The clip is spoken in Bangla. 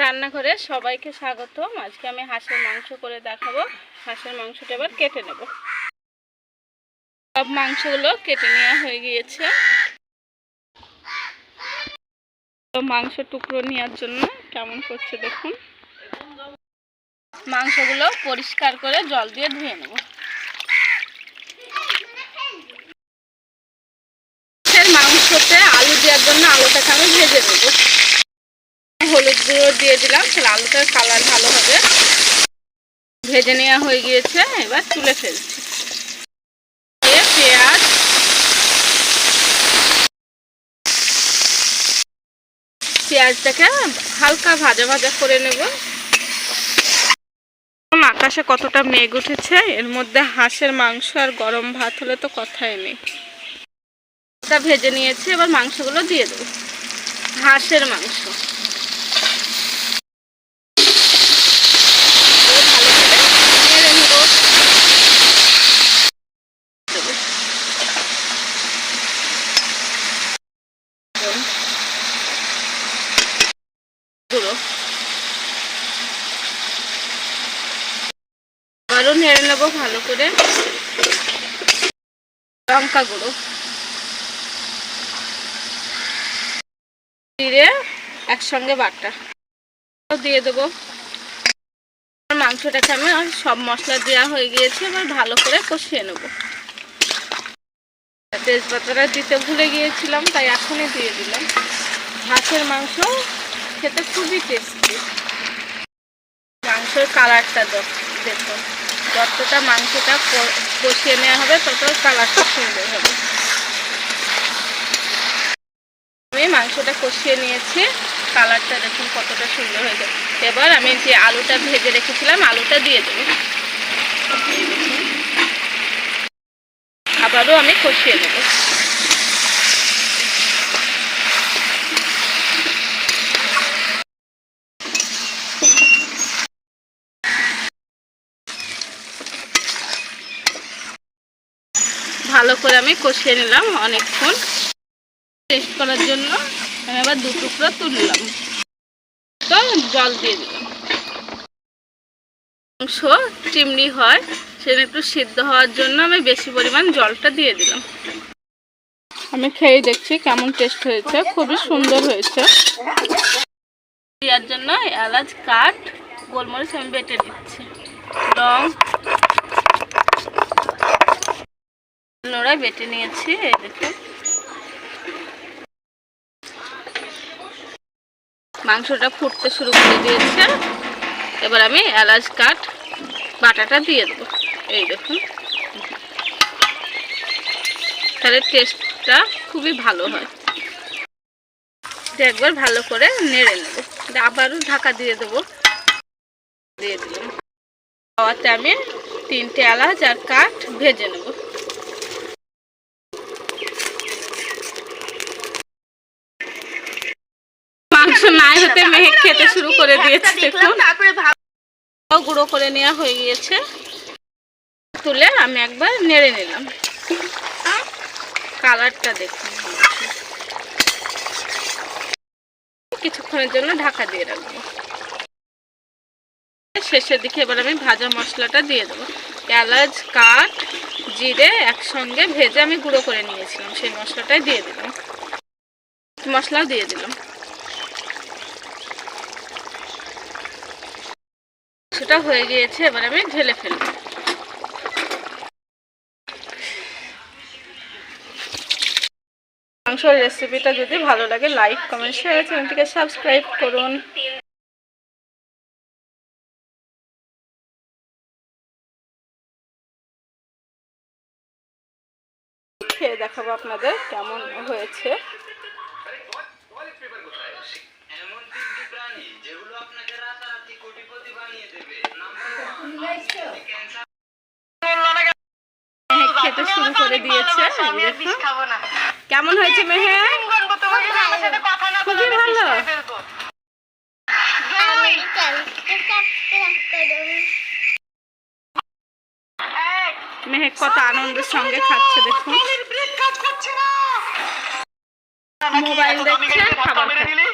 রান্নাঘরে সবাইকে স্বাগতম। আজকে আমি হাঁসের মাংস করে দেখাবো। হাঁসের মাংসটা এবার কেটে নেব। সব মাংসগুলো কেটে নেওয়া হয়ে গিয়েছে। মাংস টুকরো নেওয়ার জন্য কেমন করছে দেখুন। মাংসগুলো পরিষ্কার করে জল দিয়ে ধুয়ে নেব। মাংসতে আলু দেওয়ার জন্য আলুটাকে আমি ভেজে নেব। হলুদ গুঁড়ো দিয়ে দিলাম, তাহলে আলুটার কালার ভালো হবে। ভেজে নেওয়া হয়ে গিয়েছে, এবার তুলে ফেলছি। পেঁয়াজটাকে হালকা ভাজা ভাজা করে নেব। আকাশে কতটা মেঘ উঠেছে, এর মধ্যে হাঁসের মাংস আর গরম ভাত হলে তো কথাই নেই। এটা ভেজে নিয়েছি, এবার মাংসগুলো দিয়ে দেবো। হাঁসের মাংস আরও নেড়ে নেবো ভালো করে। লঙ্কা গুঁড়ো, জিরে একসঙ্গে বাটা দিয়ে দেবো। মাংসটাকে আমি সব মশলা দেওয়া হয়ে গিয়েছে, এবার ভালো করে কষিয়ে নেব। তেজপাতাটা দিতে ভুলে গিয়েছিলাম, তাই এখনই দিয়ে দিলাম। হাঁসের মাংস খেতে খুবই টেস্টি। মাংসের কালারটা দেখুন, যতটা মাংসটা কষিয়ে নেওয়া হবে তত কালারটা সুন্দর হবে। আমি মাংসটা কষিয়ে নিয়েছি, কালারটা দেখুন কতটা সুন্দর হয়েছে। এবার আমি যে আলুটা ভেজে রেখেছিলাম আলুটা দিয়ে দেবো। আবারও আমি কষিয়ে নেব। ভালো করে আমি কষিয়ে নিলাম অনেকক্ষণ। টেস্ট করার জন্য আমি আবার 2 টুকরো তুললাম, তো জল দিয়ে দিলাম। মাংস চিমড়ি হয়, সেটা একটু সিদ্ধ হওয়ার জন্য আমি বেশি পরিমাণ জলটা দিয়ে দিলাম। আমি খেয়ে দেখছি কেমন টেস্ট হয়েছে, খুবই সুন্দর হয়েছে। দেওয়ার জন্য এলাচ কাঠ গোলমরিচ আমি বেটে দিচ্ছি। লং নোড়ায় বেটে নিয়েছি, এই দেখুন। মাংসটা ফুটতে শুরু করে দিয়েছে, এবার আমি এলাচ কাঠ বাটাটা দিয়ে দেবো। এই দেখুন, তাহলে টেস্টটা খুবই ভালো হয়। একবার ভালো করে নেড়ে নেব, আবারও ঢাকা দিয়ে দেবো। দিয়ে দিলাম। খাওয়াতে আমি 3টে এলাচ আর কাঠ ভেজে নেব। মাংস নাই হতে মেহেক খেতে শুরু করে দিয়েছে দেখুন। গুঁড়ো করে নেওয়া হয়ে গিয়েছে, তুলে আমি একবার নেড়ে নিলাম। কালারটা দেখুন। কিছুক্ষণের জন্য ঢাকা দিয়ে রাখবো। শেষের দিকে এবার আমি ভাজা মশলাটা দিয়ে দেবো। এলাচ কাঠ জিরে একসঙ্গে ভেজে আমি গুঁড়ো করে নিয়েছিলাম, সেই মশলাটাই দিয়ে দিলাম। মশলাও দিয়ে দিলাম। সেটা হয়ে গিয়েছে, এবার আমি ঢেলে ফেলবো। মাংসের রেসিপিটা যদি ভালো লাগে লাইক কমেন্ট শেয়ার, চ্যানেলটিকে সাবস্ক্রাইব করুন। খেয়ে দেখাবো আপনাদের কেমন হয়েছে। খেতে শুরু করে দিয়েছে। কেমন হয়েছে মেহে? খুবই ভালো। মেহেক কত আনন্দের সঙ্গে খাচ্ছে দেখুন। মোবাইল দেখছে, খাবার খাচ্ছে।